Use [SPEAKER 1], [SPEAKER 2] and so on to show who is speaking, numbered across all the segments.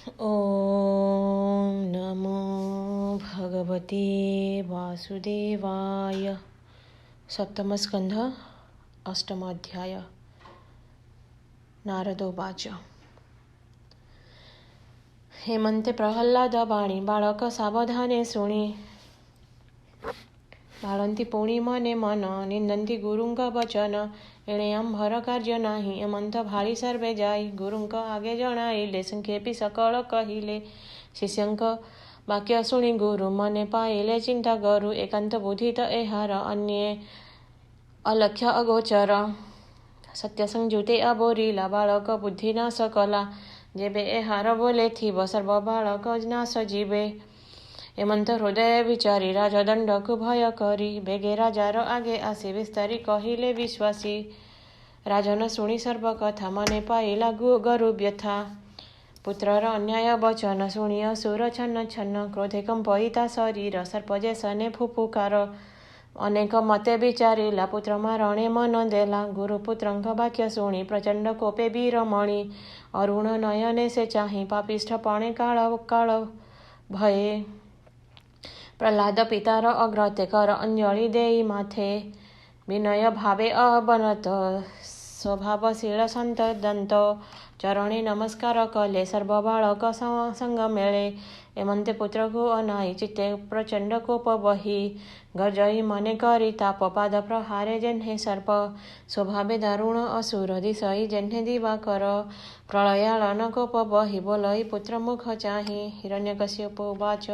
[SPEAKER 1] ॐ नमो भगवते वासुदेवाय। सप्तमस्कन्ध अष्टमोऽध्याय। नारदोवाच। हेमन्ते प्रह्लादवाणी बालक सावधाने शृणि। बाळन्ति पुणी मने मन निन्दन्ति गुरुंक वचन। एणे आंभर कार्य नाही हेमंत भाळी सर्वे जाई। गुरुंक आगे जणाइले संक्षेपी सकळ कहिले। शिष्यंक वाक्य शुणी गुरु मने पाइले चिंता करु। एकांत बुधित एहार अन्ये अलक्ष्य अगोचर। सत्य संजुते अबोरिला बालक बुद्धि नाश कला। जेबे एहार बोले थिव सर्व बालक नाश जीवे। हेमंत हृदय विचारी राजा दंडक भय करी। बेगे राजार आगे आसी विस्तारी कहिले विश्वासी। राजन शुणी सर्व कथा मने पाइला गरु व्यथा। पुत्रर अन्याय वचन शुणी असुर छन्न छन्न। क्रोधे कंपिता शरीर सर्प जैसने फुफुकार। अनेक मते विचारिला पुत्र मारणे मन देला। गुरुपुत्रंक वाक्य शुणी प्रचंड कोपे वीरमणि। अरुण नयने से चाही पापिष्ठ पणे काळ काळ भये। प्रह्लाद पितार अग्रते कर अंजलि देई माथे। विनय भावे अबनत स्वभावशील संत दंत। चरणे नमस्कार कले सर्व बालक संग मेळे। हेमंते पुत्र को अनाई चित्ते प्रचंड कोप बही। गर्जई मने करी ताप पाद प्रहारे जेन्हे सर्प। स्वभावे दारुण असुर दिशई जेन्हे दिवाकर। प्रलयालन कोप बही बोलई पुत्र मुख चाही। हिरण्यकश्यपोवाच।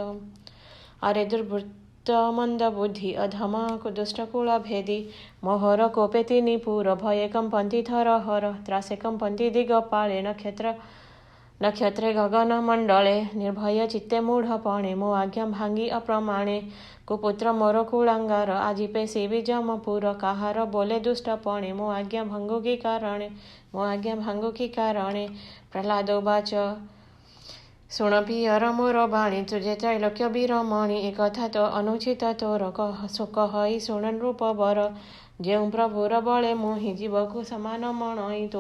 [SPEAKER 1] अरे दुर्वृत्त मंद बुद्धि अधमा दुष्ट कुल भेदी। मोहर कोपे तिनि पुर भये कंपन्ति थरहर। त्रासे कंपन्ति दिगपाले नक्षत्रे गगन मंडले। निर्भय चित्ते मूढ़पणे मो आज्ञा भांगी अप्रमाणे। कुपुत्र मोर कुलांगार आजिपे शिवि जमपुर। काहार बोले दुष्टपणे मो आज्ञा भंगु की कारणे। प्रह्लादोवाच। शुण पियर मोर बाणी तुझे त्रैलोक्य वीरमणि। एकथा तो अनुचित तोर कहई शुण नृप वर। जेउ प्रभुर बळे मोहि जीवकु समान मणई।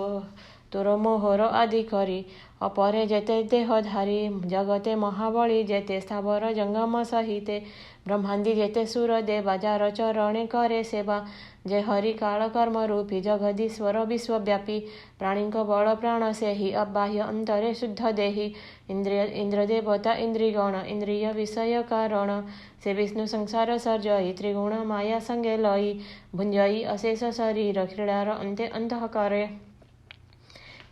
[SPEAKER 1] तोर मोहर आदि करी अपरे जेते देहधारी। जगते महाबली जेते स्थावर जंगम सहिते। ब्रह्मादि जेते सुर देवा जार चरणे करे सेवा। जे हरि काल कर्म रूपी जगदीश्वर विश्वव्यापी। प्राणीक बल प्राण सेहि अबाह्य अंतरे शुद्ध देहि। इंद्र देवता इंद्रिगण इंद्रिय विषय कारण। से विष्णु संसार सर्जई त्रिगुण माया संगे लई। भुंजई अशेष शरीर क्रीडार अंते अंतः करे।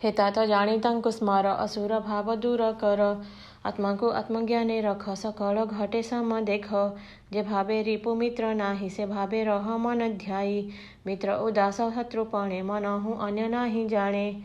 [SPEAKER 1] हेतात जाणी तांकु स्मर असुर भाव दूर कर। आत्मा को आत्मज्ञाने रख सकल घटे सम देख। जे भावे रिपु मित्र नाही से भावे रह मन ध्याई। मित्र उदास शत्रुपणे मनहु अन्य नाही जाने।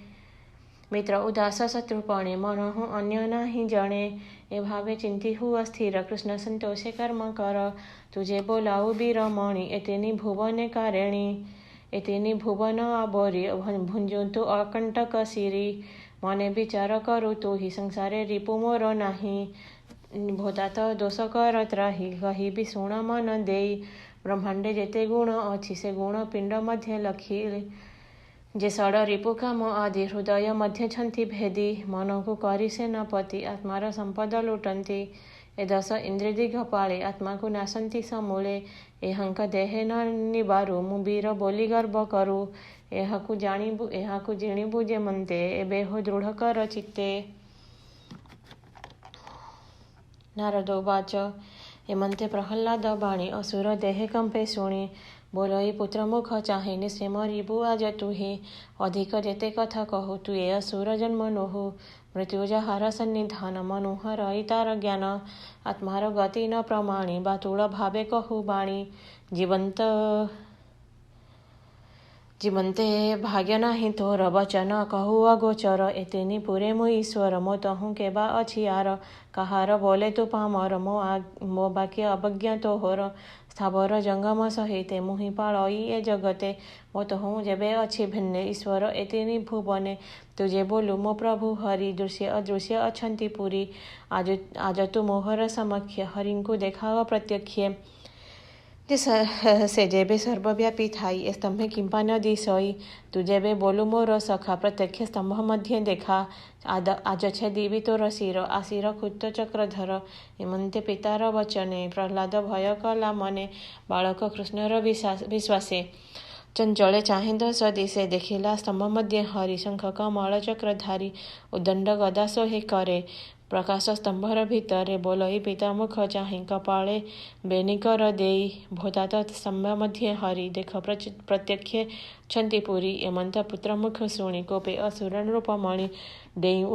[SPEAKER 1] मित्र उदास शत्रुपणे मनहु अन्य नाही जणे। ए भावे चिंती हुआ स्थिर कृष्ण संतोषे कर्म कर। तुझे बोलाऊ वीरमणि एतेनि भुवने कारेणी। एतेनि भुवन आबोरी भुंजुतु अकंटक सिरी। मने विचार करू तू ही संसारे रिपु मोर नाही। भोतात दोष करत राही कही भी शुण मन देई। ब्रह्मांडे जेते गुण अछि से गुण पिंड मध्य लखी। जे सड़ रिपु काम आदि हृदय मध्य छंति भेदी। मन को करी सेनापति आत्मार संपद लुटंती। ए दस इंद्रिय दिगपाले आत्मा को नासंती समूले। एहंक देहे न निबारु मु वीर बोली गर्व करू। एहाकु जिणिबु जे मंते एबे हो दृढ़ कर चित्ते। नारदोवाच। हेमंते प्रह्लाद बाणी असुर देहे कंपे शुणी। बोलई पुत्र मुख चाहे निश्चय मरिबु आज तुहि। अधिक जेते कथा कहु तु ए असुर जन्म नोहु। मृत्यु जहार सन्निधान मनुहर तार ज्ञान। आत्मार गति न प्रमाणी बातुल भावे कहु बाणी। जीवंते भाग्य नाही तोर वचन कहु अगोचर। एतेनि पुरे मु ईश्वर मो तहु केबा अछि आर। कहार बोले तु पामर मो बाक्य अवज्ञा तोहर। स्थावर जंगम सहिते मुहि पाळई ए जगते। मो तहु जेबे अछि भिन्ने ईश्वर एतेनि भुवने। तुझे बोलु मो प्रभु हरि दृश्य अदृश्य अछंति पुरी। आज तु मोहर समक्ष हरिंकु देखाव प्रत्यक्षे। ସେ ଯେବେ ସର୍ବବ୍ୟାପୀ ଥାଇ ଏ ସ୍ତମ୍ଭେ କିମ୍ପା ନ ଦିଶଇ ତୁ ଯେବେ ବୋଲୁ ମୋର ସଖା ପ୍ରତ୍ୟକ୍ଷ ସ୍ତମ୍ଭ ମଧ୍ୟ ଦେଖା ଆଜ ଛେଦିବି ତୋର ଶିର ଆସିର କୁତ ଚକ୍ରଧର ଏମନ୍ତେ ପିତାର ବଚନେ ପ୍ରହ୍ଲାଦ ଭୟ କଲା ମନେ ବାଳକ କୃଷ୍ଣର ବିଶ୍ୱାସେ ଚଞ୍ଚଳେ ଚାହିଁ ଦଶ ଦିଶେ ଦେଖିଲା ସ୍ତମ୍ଭ ମଧ୍ୟ ହରି ଶଙ୍ଖ କମଳ ଚକ୍ରଧାରୀ ଉଦଣ୍ଡ ଗଦା ସୋହେ କରେ ପ୍ରକାଶ ସ୍ତମ୍ଭର ଭିତରେ ବୋଲଇ ପିତା ମୁଖ ଚାହିଁ କପାଳେ ବେନିକର ଦେଇ ଭୋତାତ ସ୍ତମ୍ଭ ମଧ୍ୟ ହରି ଦେଖ ପ୍ରତ୍ୟକ୍ଷେ ଛନ୍ତି ପୁରୀ ଏମନ୍ତ ପୁତ୍ର ମୁଖ ଶୁଣି କୋପେ ଅସୁର ନୃପମଣି ଡେଇଁ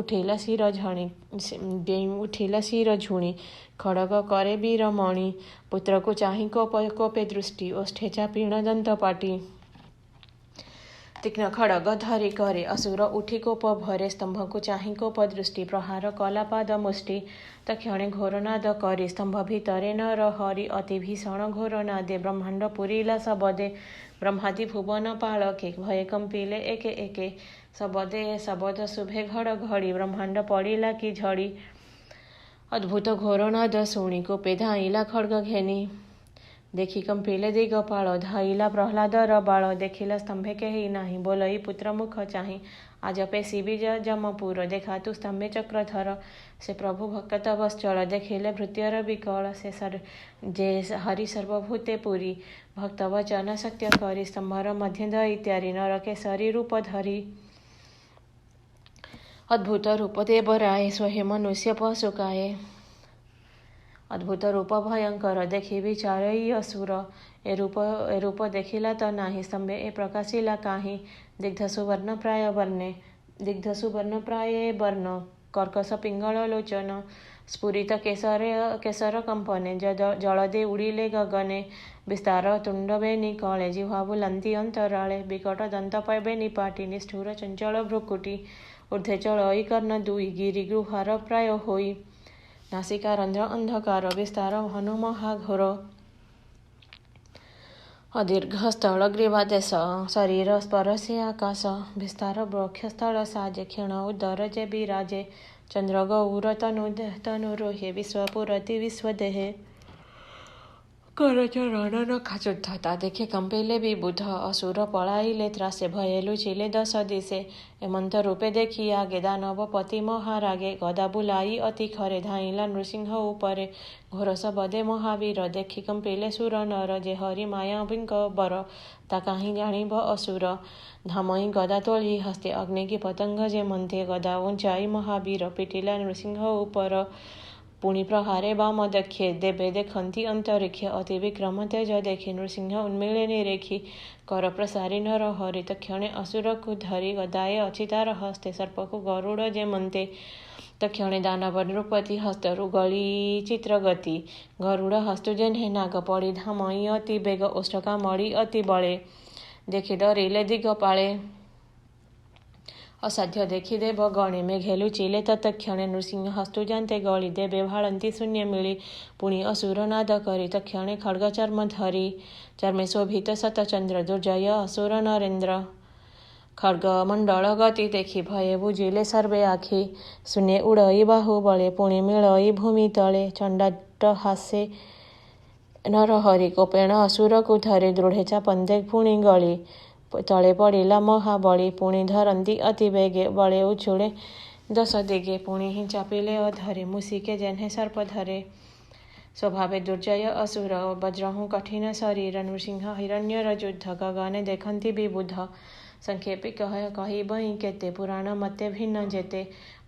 [SPEAKER 1] ଉଠିଲା ଶିର ଝୁଣି ଖଡ଼ଗ କରେ ବୀରମଣି ପୁତ୍ରକୁ ଚାହିଁ କୋପେ ଦୃଷ୍ଟି ଓଷ୍ଠେ ଚାପିଣ ଦନ୍ତ ପାଟି ତୀକ୍ଷ୍ଣ ଖଡ଼ଗ ଧରି କରେ ଅସୁର ଉଠି କୋପ ଭରେ ସ୍ତମ୍ଭକୁ ଚାହିଁ କୋପ ଦୃଷ୍ଟି ପ୍ରହାର କଲା ପାଦ ମୁଷ୍ଟି ତକ୍ଷଣେ ଘୋରନାଦ କରି ସ୍ତମ୍ଭ ଭିତରେ ନର ହରି ଅତି ଭୀଷଣ ଘୋରନାଦେ ବ୍ରହ୍ମାଣ୍ଡ ପୁରିଲା ସବଦେ ବ୍ରହ୍ମାଦି ଭୁବନ ପାଳକେ ଭୟ କମ୍ପିଲେ ଏକେ ଏକେ ସବଦେ ଶବଦ ଶୁଭେ ଘଡ଼ଘଡ଼ି ବ୍ରହ୍ମାଣ୍ଡ ପଡ଼ିଲା କି ଝଡ଼ି ଅଦ୍ଭୁତ ଘୋରନାଦ ଶୁଣି କୋପେ ଧାଇଁଲା ଖଡ଼ଗ ଘେନି ଦେଖି କମ୍ପିଲେ ଦିଗପାଳ ଧଇଲା ପ୍ରହ୍ଲାଦର ବାଳ ଦେଖିଲା ସ୍ତମ୍ଭେ କେହି ନାହିଁ ବୋଲଇ ପୁତ୍ର ମୁଖ ଚାହିଁ ଆଜ ପେଶିବି ଯମପୁର ଦେଖା ତୁ ସ୍ତମ୍ଭେ ଚକ୍ରଧର ସେ ପ୍ରଭୁ ଭକ୍ତ ବତ୍ସଳ ଦେଖିଲେ ଭୃତ୍ୟର ବିକଳ ସେ ଯେ ହରି ସର୍ବଭୂତେ ପୁରୀ ଭକ୍ତ ବଚନ ସତ୍ୟ କରି ସ୍ତମ୍ଭର ମଧ୍ୟ ଦଇତ୍ୟାରି ନରକେଶରୀ ରୂପ ଧରି ଅଦ୍ଭୁତ ରୂପ ଦେବରାଏ ସ୍ୱହେ ମନୁଷ୍ୟ ପଶୁକାଏ ଅଦ୍ଭୁତ ରୂପ ଭୟଙ୍କର ଦେଖି ବିଚାରଇ ଅସୁର ଏ ରୂପ ଦେଖିଲା ତ ନାହିଁ ସ୍ତମ୍ଭେ ଏ ପ୍ରକାଶିଲା କାହିଁ ଦିଗ୍ଧ ସୁବର୍ଣ୍ଣ ପ୍ରାୟ ବର୍ଣ୍ଣ କର୍କଶ ପିଙ୍ଗଳ ଲୋଚନ ସ୍ଫୁରିତ କେଶର କମ୍ପନେ ଜଳଦେ ଉଡ଼ିଲେ ଗଗନେ ବିସ୍ତାର ତୁଣ୍ଡ ବେନି କଳେ ଜିହ୍ବା ବୁଲନ୍ତି ଅନ୍ତରାଳେ ବିକଟ ଦନ୍ତ ବେନି ପାଟି ନିଷ୍ଠୁର ଚଞ୍ଚଳ ଭ୍ରୁକୁଟି ଊର୍ଦ୍ଧ୍ୱେ ଚଳଇ କର୍ଣ୍ଣ ଦୁଇ ଗିରି ଗୃହାର ପ୍ରାୟ ହୋଇ ନାସିକା ରନ୍ଧ୍ର ଅନ୍ଧକାର ବିସ୍ତାର ହନୁ ମହାଘୋର ଅଦୀର୍ଘ ସ୍ଥଳ ଗ୍ରୀବାଦେଶ ଶରୀର ସ୍ପରଶେ ଆକାଶ ବିସ୍ତାର ବକ୍ଷସ୍ଥଳ ସାଜେ କ୍ଷୀଣ ଉଦର ଯେ ବିରାଜେ ଚନ୍ଦ୍ର ଗୌର ତନୁ ରୋହେ ବିଶ୍ୱପୁରତି ବିଶ୍ୱଦେହେ କରଚରଣ ନଖାଚୁଦ୍ଧତା ଦେଖେ କମ୍ପିଲେ ବିବୁଧ ଅସୁର ପଳାଇଲେ ତ୍ରାସେ ଭୟେ ଲୁଚିଲେ ଦଶ ଦିଶେ ଏମନ୍ତ ରୂପେ ଦେଖି ଆଗେ ଦାନବ ପତି ମହାରାଗେ ଗଦା ବୁଲାଇ ଅତି ଖରେ ଧାଇଁଲା ନୃସିଂହ ଉପରେ ଘୋର ଶବଦେ ମହାବୀର ଦେଖି କମ୍ପିଲେ ସୁର ନର ଯେ ହରି ମାୟାବୀଙ୍କ ବର ତା କାହିଁ ଜାଣିବ ଅସୁର ଧାମଇ ଗଦା ତୋଳି ହସ୍ତେ ଅଗ୍ନି କି ପତଙ୍ଗ ଯେ ମନ୍ତେ ଗଦା ଉଞ୍ଚାଇ ମହାବୀର ପିଟିଲା ନୃସିଂହ ଉପର ପୁଣି ପ୍ରହାରେ ବାମ ଦକ୍ଷେ ଦେବେ ଦେଖନ୍ତି ଅନ୍ତରିକ୍ଷ ଅତି ବିକ୍ରମ ତେଜ ଦେଖି ନୃସିଂହ ଉନ୍ମିଳେ ନିରେଖି କର ପ୍ରସାରି ନର ହରି ତକ୍ଷଣେ ଅସୁରକୁ ଧରି ଗଦାଏ ଅଛି ତାର ହସ୍ତେ ସର୍ପକୁ ଗରୁଡ଼ ଯେମନ୍ତେ ତକ୍ଷଣେ ଦାନବ ନୃପତି ହସ୍ତରୁ ଗଳି ଚିତ୍ରଗତି ଗରୁଡ଼ ହସ୍ତୁ ଯେହ୍ନେ ନାଗ ପଡ଼ି ଧାମଇ ଅତି ବେଗ ଓଷ୍ଠ କାମଡ଼ି ଅତି ବଳେ ଦେଖି ଡରିଲେ ଦିଗପାଳେ ଅସାଧ୍ୟ ଦେଖି ଦେବ ଗଣେ ମେଘେ ଲୁଚିଲେ ତତ୍କ୍ଷଣେ ନୃସିଂହ ହସ୍ତୁ ଯାନ୍ତେ ଗଳି ଦେବେ ଭାଳନ୍ତି ଶୂନ୍ୟ ମିଳି ପୁଣି ଅସୁର ନାଦ କରି ତକ୍ଷଣେ ଖଡ଼୍ଗ ଚର୍ମ ଧରି ଚର୍ମେ ଶୋଭିତ ଶତଚନ୍ଦ୍ର ଦୁର୍ଜୟ ଅସୁର ନରେନ୍ଦ୍ର ଖଡ଼୍ଗ ମଣ୍ଡଳ ଗତି ଦେଖି ଭୟେ ବୁଝିଲେ ସର୍ବେ ଆଖି ଶୂନ୍ୟେ ଉଡ଼ଇ ବାହୁ ବଳେ ପୁଣି ମିଳଇ ଭୂମି ତଳେ ଚଣ୍ଡାଟ ହାସେ ନରହରି କୋପେଣ ଅସୁରକୁ ଧରି ଦୃଢ଼େ ଚାପନ୍ତେ ପୁଣି ଗଳି ତଳେ ପଡ଼ିଲା ମହାବଳୀ ପୁଣି ଧରନ୍ତି ଅତି ବେଗେ ବଳେ ଉଛୁଳେ ଦଶ ଦିଗେ ପୁଣି ହିଁ ଚାପିଲେ ଅଧରେ ମୂଷିକେ ଯେହ୍ନେ ସର୍ପ ଧରେ ସ୍ୱଭାବେ ଦୁର୍ଜୟ ଅସୁର ବଜ୍ରହୁ କଠିନ ଶରୀର ନୃସିଂହ ହିରଣ୍ୟର ଯୁଦ୍ଧ ଗଗନେ ଦେଖନ୍ତି ବିବୁଧ ସଂକ୍ଷେପି କହିବହିଁ କେତେ ପୁରାଣ ମତେ ଭିନ୍ନ ଯେତେ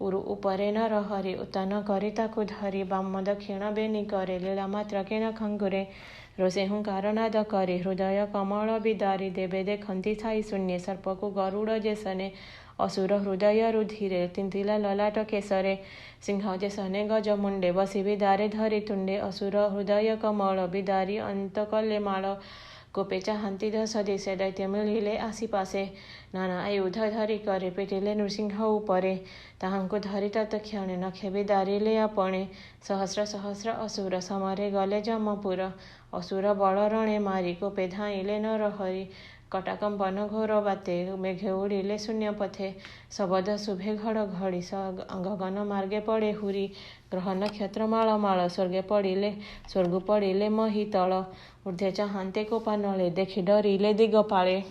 [SPEAKER 1] ଉରୁ ଉପରେ ନରହରି ଉତ୍ତନ କରି ତାକୁ ଧରି ବାମ ଦକ୍ଷିଣ ବେନି କରେ ଲୀଳା ମାତ୍ର କିଣ ଖଙ୍ଗୁରେ ରୋଷେ ହୁଙ୍କାର ନାଦ କରି ହୃଦୟ କମଳ ବିଦାରି ଦେବେ ଦେଖନ୍ତି ଥାଇ ଶୂନ୍ୟେ ସର୍ପକୁ ଗରୁଡ଼ ଯେସନେ ଅସୁର ହୃଦୟ ରୁଧିରେ ତିନ୍ତିଲା ଲଲାଟ କେଶରେ ସିଂହ ଯେସନେ ଗଜ ମୁଣ୍ଡେ ବସି ବିଦାରେ ଧରି ତୁଣ୍ଡେ ଅସୁର ହୃଦୟ କମଳ ବିଦାରି ଅନ୍ତ କଲେ ମାଳ କୋପେ ଚାହାନ୍ତି ଦଶ ଦିଶେ ଦୈତ୍ୟ ମିଳିଲେ ଆସିପାଶେ ନାନା ଆୟୁଧ ଧରି କରି ପିଟିଲେ ନୃସିଂହ ଉପରେ ତାହାଙ୍କୁ ଧରି ତତ୍କ୍ଷଣେ ନଖେ ବିଦାରିଲେ ଆପणे ସହସ୍ର ସହସ୍ର ଅସୁର ସମରେ ଗଲେ ଯମପୁର ଅସୁର ବଳ ରଣେ ମାରି କୋପେ ଧାଇଁଲେ ନରହରି कटाकम्पन घोर बाते मेघे उड़िले शून्य पथे शबद शुभे घड़घड़ी गगन मार्गे पड़े हुरी ग्रह नक्षत्र माळ माळ स्वर्ग पड़िले मही तल ऊर्ध्वे चाहांते कोपानले देखि डरिले दिगपाळे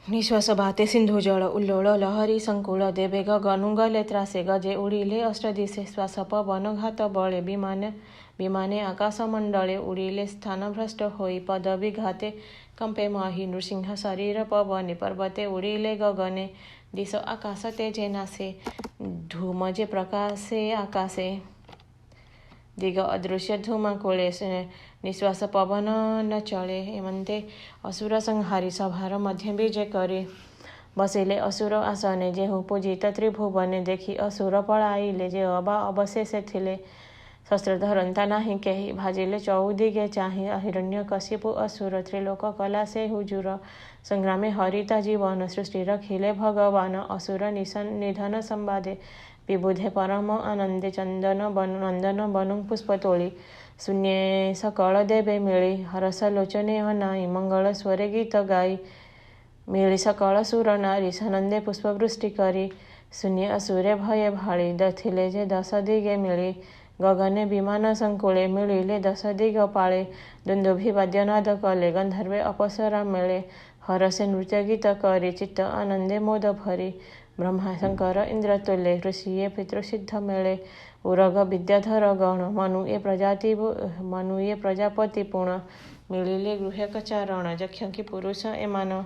[SPEAKER 1] निश्वास भाते सिंधु जल उल्लोळ लहरी संकुल देवे गगनु गले त्रासे गजे उड़िले अष्टदिशे श्वास पवन घात बळे विमाने आकाशमंडले उड़िले स्थानभ्रष्ट होई पदवी घाते कंपे मही नृसिंह शरीर पवने पर्वते उड़िले गगने दिश आकाश तेजे नासे धूम जे प्रकाशे आकाशे दिग अदृश्य धूमाकुळे निश्वास पवन न चले एमंते असुर संहारी सभार मध्य विजय करे बसिले असुर आसने जेहु पूजित त्रिभुवने देखि असुर पळाइले जे अबा अवशेषे थिले शस्त्र धरंता नाही केही भाजिले चौदिगे चाहि हिरण्यकशिपु असुर त्रिलोक कला से हुजुर संग्रामे हरिता जीवन सृष्टि रखिले भगवान असुर निधन संवादे विबुधे परम आनंदे नंदन बनु पुष्प तोळी शून्ये सकळ देवे मिळी हरस लोचने अनाई मंगल स्वरे गीत गाई मिळी सकळ सुर नारी सनंदे पुष्पवृष्टि करी शून्य असुरे भये भाळी दथिले जे दश दिगे मिळी गगने विमान संकुळे मिळिले दश दिग पाळे दुंदुभि वाद्यनाद कले गंधर्वे अपसरा मिळे हरसे नृत्य गीत करी चित्त आनंदे मोद भरी ब्रह्मा शंकर इंद्र तुल्ये ऋषिये पितृसिद्ध मेळे उरग विद्याधर गण मनुये प्रजापति पुण मिळिले गृहे कचारण जक्षकी पुरुष एमान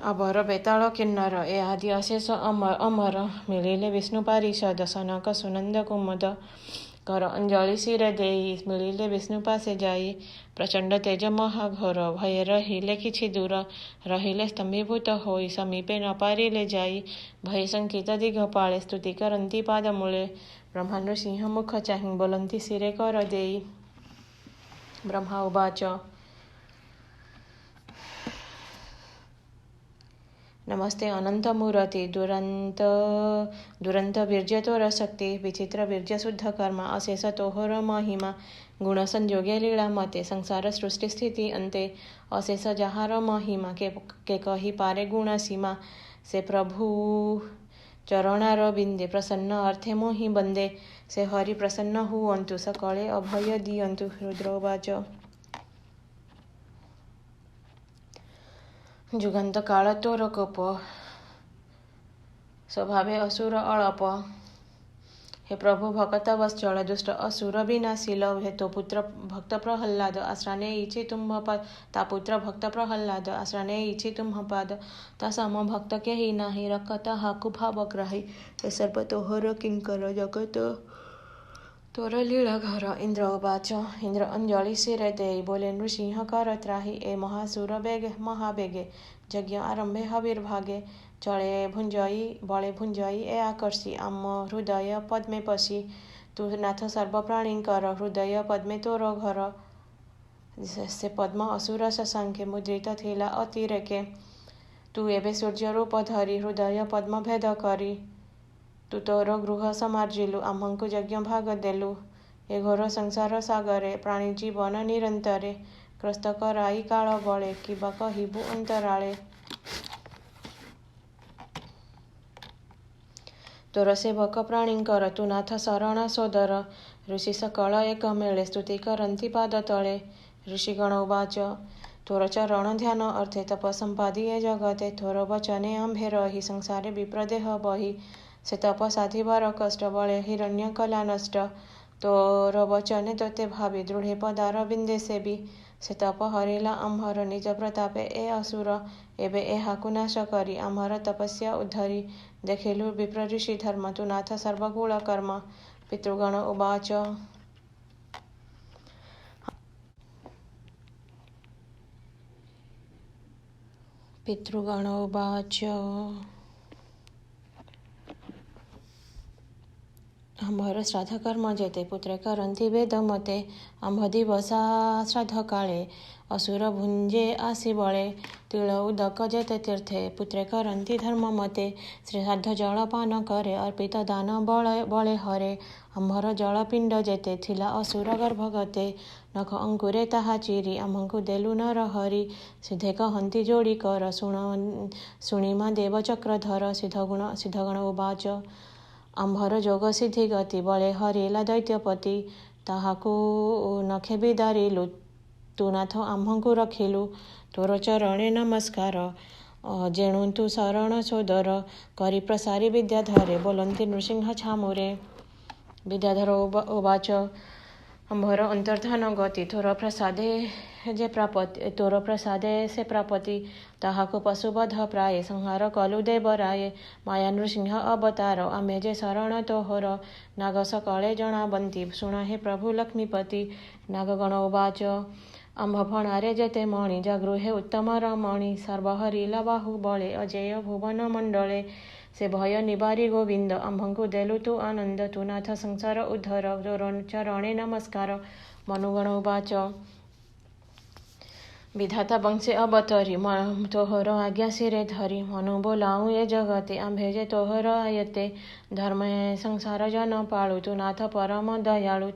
[SPEAKER 1] अबर बेताल किन्नर ए आदि अशेष अमर मिळिले विष्णु पारिषद सनक सुनंद कुमुद कर अंजलि शिरे देई मिळिले विष्णु पासे जाई प्रचंड तेज महाघोर भय रहिले किछि दूर रहिले स्तंभीभूत होई समीपे न पारिले जाई भय संकित दिगपाळे स्तुति करंती पादमूळे ब्रह्मा नृसिंह मुख चाहि बोलंती शिरे कर देई ब्रह्मा उवाच नमस्ते अनंत मूर्ति दुरंत वीर्य तोर शक्ति विचित्र वीर्य शुद्ध कर्मा अशेष तोहर महिमा गुण संयोगे लीला मते संसार सृष्टि स्थिति अंते अशेष जहार महिमा के कही पारे गुण सीमा से प्रभु चरणार बिंदे प्रसन्न अर्थे मोहि बंदे से हरि प्रसन्न हुअंतु सकळे अभय दियंतु रुद्रोवाच जुगंत काळ तोर कोप स्वभावे असुर अळप हे प्रभु भक्त वत्सल दुष्ट असुर विनाशी लव तो पुत्र भक्त प्रहल्लाद आश्राने इछि तुम्हपाद ता पुत्र भक्त प्रहल्लाद आश्राने इछि तुम्हपाद ता सम भक्त केहि नाही रखत हाकु भावग्राही हे सर्प तोहर किंकर जगत तोर लीला घर इंद्र उवाच इंद्र अंजलि शिरे देई बोले नृसिंह कर त्राही ए महासुर बेगे महाबेगे यज्ञ आरंभे हविर्भागे चळे बळे भुंजई ए आकर्षी आम हृदय पद्मे पशी तू नाथ सर्व प्राणींकर हृदय पद्मे तोर घर से पद्म असुर शशांके मुद्रित थिला अतिरेके तू एबे सूर्य रूप धरी हृदय पद्म भेद करी तू तोर गृह समार्जिलु आम्हंकु यज्ञ भाग देलु ए घोर संसार सागरे प्राणी जीवन निरंतरे क्रस्त कराई काळ बळे किबा कहिबु अंतराळे तोर सेवक प्राणींकर तू नाथ शरण सोदर ऋषि सकळ एक मेळे स्तुति करंती पाद तळे ऋषिगण उवाच तोर चरण ध्यान अर्थे तप संपादी ए जगते तोर वचने आंभे रही संसारे विप्रदेह बही से तप साधिबार कष्ट बळे हिरण्य कला नष्ट तोर वचने तोते भावी दृढे पदार बिंदे सेबी से तप हरिला आम्हर निज प्रतापे ए असुर एबे एहाकु नाश करी आम्हर तपस्या उद्धरी देखिलु विप्र ऋषि धर्म तु नाथ सर्वगुण कर्म पितृगण उवाच ଆମ୍ଭର ଶ୍ରାଦ୍ଧ କର୍ମ ଯେତେ ପୁତ୍ରେ କରନ୍ତି ବେଦ ମତେ। ଆମ୍ଭ ଦିବସା ଶ୍ରାଦ୍ଧ କାଳେ ଅସୁର ଭୁଞ୍ଜେ ଆସି ବଳେ। ତିଳ ଉଦକ ଯେତେ ତୀର୍ଥେ ପୁତ୍ରେ କରନ୍ତି ଧର୍ମ ମତେ। ଶ୍ରାଦ୍ଧ ଜଳ ପାନ କରେ ଅର୍ପିତ ଦାନ ବଳେ ହରେ। ଆମ୍ଭର ଜଳପିଣ୍ଡ ଯେତେ ଥିଲା ଅସୁର ଗର୍ଭଗତେ। ନଖ ଅଙ୍କୁରେ ତାହା ଚିରି ଆମ୍ଭଙ୍କୁ ଦେଲୁ ନର ହରି। ସିଧେ କହନ୍ତି ଯୋଡ଼ି କର ଶୁଣିମା ଦେବ ଚକ୍ରଧର। ସିଦ୍ଧଗଣ ଉବାଚ ଆମ୍ଭର ଯୋଗ ସିଦ୍ଧି ଗତି ବଳେ ହରିଲା ଦୈତ୍ୟପତି। ତାହାକୁ ନଖେ ବିଦାରିଲୁ ତୁ ନାଥ ଆମ୍ଭଙ୍କୁ ରଖିଲୁ। ତୋର ଚରଣେ ନମସ୍କାର ଯେଣୁ ତୁ ଶରଣ ସୋଦର। କରି ପ୍ରସାରି ବିଦ୍ୟାଧରେ ବୋଲନ୍ତି ନୃସିଂହ ଛାମୁରେ। ବିଦ୍ୟାଧର ଉବାଚ ଆମ୍ଭର ଅନ୍ତର୍ଧାନ ଗତି ତୋର ପ୍ରସାଦେ ସେ ପ୍ରାପତି। ତାହାକୁ ପଶୁବଧ ପ୍ରାୟେ ସଂହାର କଲୁ ଦେବରାଏ। ମାୟା ନୃସିଂହ ଅବତାର ଆମ୍ଭେ ଯେ ଶରଣ ତୋହର। ନାଗ ସକଳେ ଜଣାବନ୍ତି ଶୁଣ ହେ ପ୍ରଭୁ ଲକ୍ଷ୍ମୀପତି। ନାଗଗଣ ଉବାଚ ଆମ୍ଭ ଫଣାରେ ଯେତେ ମଣି ଜଗୃହେ ଉତ୍ତମ ରମଣୀ। ସର୍ବହରିଲା ବାହୁ ବଳେ ଅଜେୟ ଭୁବନ ମଣ୍ଡଳେ। ସେ ଭୟ ନିବାରି ଗୋବିନ୍ଦ ଆମ୍ଭଙ୍କୁ ଦେଲୁ ତୁ ଆନନ୍ଦ। ତୁ ନାଥ ସଂସାର ଉଦ୍ଧର ତୋର ଚରଣେ ନମସ୍କାର। ମନୁଗଣ ଉବାଚ ବିଧାତା ବଂଶେ ଅବତରି ତୋହର ଆଜ୍ଞା ଶିରେ ଧରି। ମନୁ ବୋଲାଉଁ ଏ ଜଗତେ ଆମ୍ଭେ ଯେ ତୋହର ଆୟତେ। ଧର୍ମେ ସଂସାର ଜନ ପାଳୁ ତୁ ନାଥ ପରମ ଦୟାଳୁ।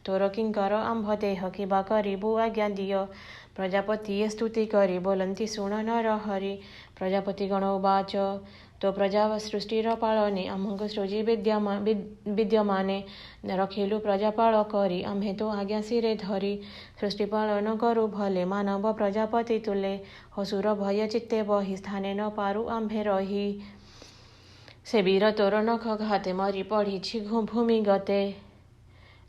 [SPEAKER 1] ତୋର କିଙ୍କର ଆମ୍ଭ ଦେହ କିବା କରିବୁ ଆଜ୍ଞା ଦିଅ। ପ୍ରଜାପତିଏ ସ୍ତୁତି କରି ବୋଲନ୍ତି ଶୁଣ ନର ହରି। ପ୍ରଜାପତି ଗଣ ଉବାଚ ତୋ ପ୍ରଜା ସୃଷ୍ଟିର ପାଳନେ ଆମ୍ଭଙ୍କୁ ସୃଜି ବିଦ୍ୟମାନେ। ରଖିଲୁ ପ୍ରଜାପାଳ କରି ଆମ୍ଭେ ତୋ ଆଜ୍ଞା ଶିରେ ଧରି। ସୃଷ୍ଟି ପାଳନ କରୁ ଭଲେ ମାନବ ପ୍ରଜାପତି ତୁଲେ। ଅସୁର ଭୟ ଚିତ୍ତେ ବହି ସ୍ଥାନେ ନ ପାରୁ ଆମ୍ଭେ ରହି। ସେ ବୀର ତୋର ନଖ ଘାତେ ମରି ପଡ଼ିଛି ଭୂମି ଗତେ।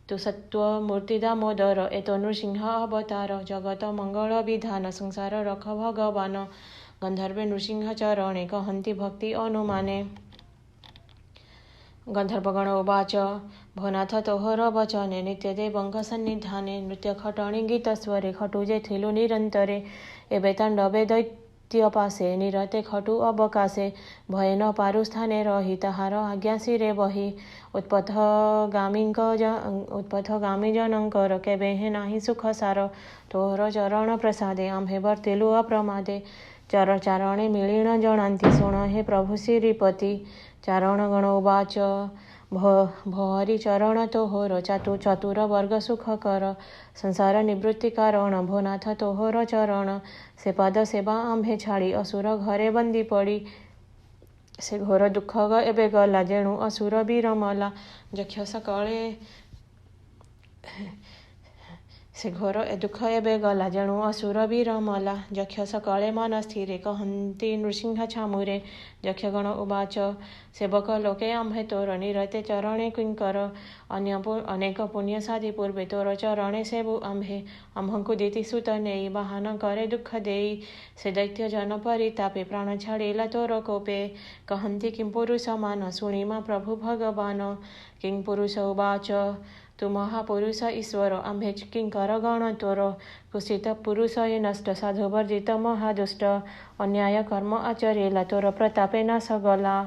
[SPEAKER 1] ତୁ ସତ୍ୱ ମୂର୍ତ୍ତି ଦାମୋଦର ଏ ତ ନୃସିଂହ ଅବତାର। ଜଗତ ମଙ୍ଗଳ ବିଧାନ ସଂସାର ରଖ ଭଗବାନ। ଗନ୍ଧର୍ବେ ନୃସିଂହ ଚରଣେ କହନ୍ତି ଭକ୍ତି ଅନୁମାନେ। ଗନ୍ଧର୍ବଗଣ ଉବାଚ ଭୋନାଥ ତୋହର ବଚନେ ନିତ୍ୟ ଦେବଙ୍କ ସନ୍ନିଧାନେ। ନୃତ୍ୟ ଖଟଣି ଗୀତ ସ୍ୱରେ ଖଟୁ ଯେ ଥିଲୁ ନିରନ୍ତରେ। ଏବେ ତାଣ୍ଡବେ ଦୈତ୍ୟ ପାଶେ ନିରତେ ଖଟୁ ଅବକାଶେ। ଭୟ ନ ପାରୁ ସ୍ଥାନେ ରହି ତାହାର ଆଜ୍ଞା ଶିରେ ବହି। ଉତ୍ପଥଗାମୀ ଜନଙ୍କର କେବେହେଁ ନାହିଁ ସୁଖ ସାର। ତୋହର ଚରଣ ପ୍ରସାଦେ ଆମ୍ଭେ ବର୍ତ୍ତିଲୁ ଅପ୍ରମାଦେ। ଚାରଣେ ମିଳିଣ ଜଣାନ୍ତି ଶୁଣ ହେ ପ୍ରଭୁ ଶ୍ରୀପତି। ଚାରଣ ଗଣ ଉବାଚ ଭରି ଚରଣ ତୋହର ଚତୁର ବର୍ଗ ସୁଖ କର। ସଂସାର ନିବୃତ୍ତି କାରଣ ଭୋନାଥ ତୋହର ଚରଣ। ସେ ପାଦ ସେବା ଆମ୍ଭେ ଛାଡ଼ି ଅସୁର ଘରେ ବନ୍ଦୀ ପଡ଼ି। ସେ ଘୋର ଦୁଃଖ ଏବେ ଗଲା ଯେଣୁ ଅସୁର ବୀର ମଲା। ଯକ୍ଷ ସକଳେ ସେ ଘୋର ଦୁଃଖ ଏବେ ଗଲା ଯେଣୁ ଅସୁର ବୀର ମଲା। ଯକ୍ଷ ସକଳେ ମନ ସ୍ଥିରେ କହନ୍ତି ନୃସିଂହ ଛାମୁରେ। ଯକ୍ଷଗଣ ଉବାଚ ସେବକ ଲୋକେ ଆମ୍ଭେ ତୋର ନିରତେ ଚରଣେ କିଙ୍କର। ଅନେକ ପୁଣ୍ୟ ସାଧି ପୂର୍ବେ ତୋର ଚରଣେ ସେବୁ ଆମ୍ଭେ। ଆମ୍ଭଙ୍କୁ ଦିତି ସୁତ ନେଇ ବାହନ କରେ ଦୁଃଖ ଦେଇ। ସେ ଦୈତ୍ୟ ଜନ ପରିତାପେ ପ୍ରାଣ ଛାଡ଼ିଲା ତୋର କୋପେ। କହନ୍ତି କିଂପୁରୁଷ ମାନ ଶୁଣିମା ପ୍ରଭୁ ଭଗବାନ। କିଂପୁରୁଷ ଉବାଚ ତୁ ମହାପୁରୁଷ ଈଶ୍ୱର ଆମ୍ଭେ କିଙ୍କର ଗଣ ତୋର। କୁସିତ ପୁରୁଷ ଏ ନଷ୍ଟ ସାଧୁ ବର୍ଜିତ ମହାଦୁଷ୍ଟ। ଅନ୍ୟାୟ କର୍ମ ଆଚରିଲା ତୋର ପ୍ରତାପେ ନାଶ ଗଲା।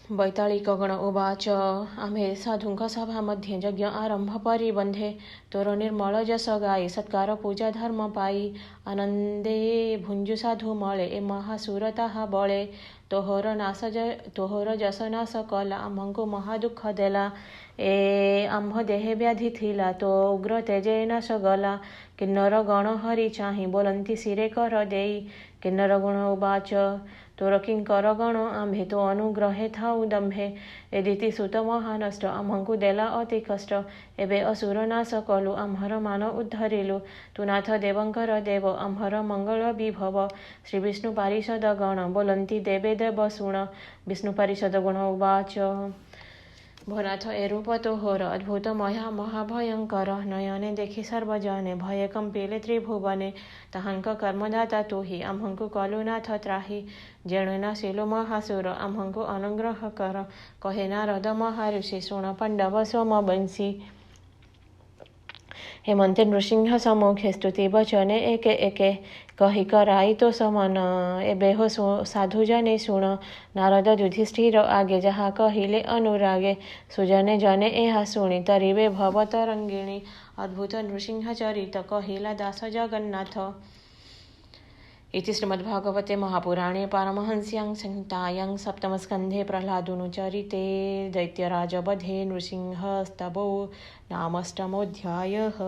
[SPEAKER 1] ବୈତାଳିକ ଗଣ ଉବାଚ ଆମ୍ଭେ ସାଧୁଙ୍କ ସଭା ମଧ୍ୟେ ଯଜ୍ଞ ଆରମ୍ଭ ପରିବନ୍ଧେ। ତୋର ନିର୍ମଳ ଯଶ ଗାଇ ସତ୍କାର ପୂଜା ଧର୍ମ ପାଇ। ଆନନ୍ଦେ ଭୁଞ୍ଜୁ ସାଧୁ ମଳେ ଏ ମହାସୁର ତାହା ବଳେ। ତୋହର ଯଶ ନାଶ କଲା ଆମ୍ଭଙ୍କୁ ମହା ଦୁଃଖ ଦେଲା। ଏ ଆମ୍ଭ ଦେହେ ବ୍ୟାଧି ଥିଲା ତୋ ଉଗ୍ର ତେଜେ ନାଶ ଗଲା। କିନ୍ନର ଗଣ ହରି ଚାହିଁ ବୋଲନ୍ତି ଶିରେ କର ଦେଇ। କିନ୍ନର ଗଣ ଉବାଚ ତୋର କିଙ୍କର ଗଣ ଆମ୍ଭେ ତୋ ଅନୁଗ୍ରହେ ଥାଉ ଦମ୍ଭେ। ଏ ଦିତି ସୁତ ମହାନଷ୍ଟ ଆମ୍ଭଙ୍କୁ ଦେଲା ଅତି କଷ୍ଟ। ଏବେ ଅସୁର ନାଶ କଲୁ ଆମ୍ଭର ମାନ ଉଦ୍ଧରିଲୁ। ତୁ ନାଥ ଦେବଙ୍କର ଦେବ ଆମ୍ଭର ମଙ୍ଗଳ ବିଭବ। ଶ୍ରୀ ବିଷ୍ଣୁ ପାରିଷଦ ଗଣ ବୋଲନ୍ତି ଦେବେ ଦେବ ଶୁଣ। ବିଷ୍ଣୁ ପାରିଷଦ ଗଣ ଉବାଚ ଭୋନାଥ ଏ ରୂପ ତୋହର ଅଦ୍ଭୁତ ମହାଭୟଙ୍କର। ନୟନେ ଦେଖି ସର୍ବଜନେ ଭୟେ କମ୍ପିଲେ ତ୍ରିଭୁବନେ। ତାହାଙ୍କ କର୍ମଦାତା ତୁହି ଆମ୍ଭଙ୍କୁ କଲୁ ନାଥ ତ୍ରାହି। ଯେଣୁ ନାଶିଲୁ ମହାସୁର ଆମ୍ଭଙ୍କୁ ଅନୁଗ୍ରହ କର। କହେ ନାରଦ ମହାଋଷି ଶୁଣ ପାଣ୍ଡବ ସୋମବଂଶୀ। हेमंते नृसिंह सम्मुखे स्तुति बचने एके एके कही कराई तो समन। ए बेहो साधु जने सुण नारद युधिष्ठिर आगे जहा कहिले अनुरागे। सुजने जने एहा शुणी तरिवे भव तरंगिणी। अद्भुत नृसिंह चरित कहिला दास जगन्नाथ। इति श्रीमद्भागवते महापुराणे पारमहंस्यां संहितायां सप्तमस्कन्धे प्रह्लादोनुचरिते दैत्यराजवधे नृसिंहस्तवो नामाष्टमोऽध्यायः।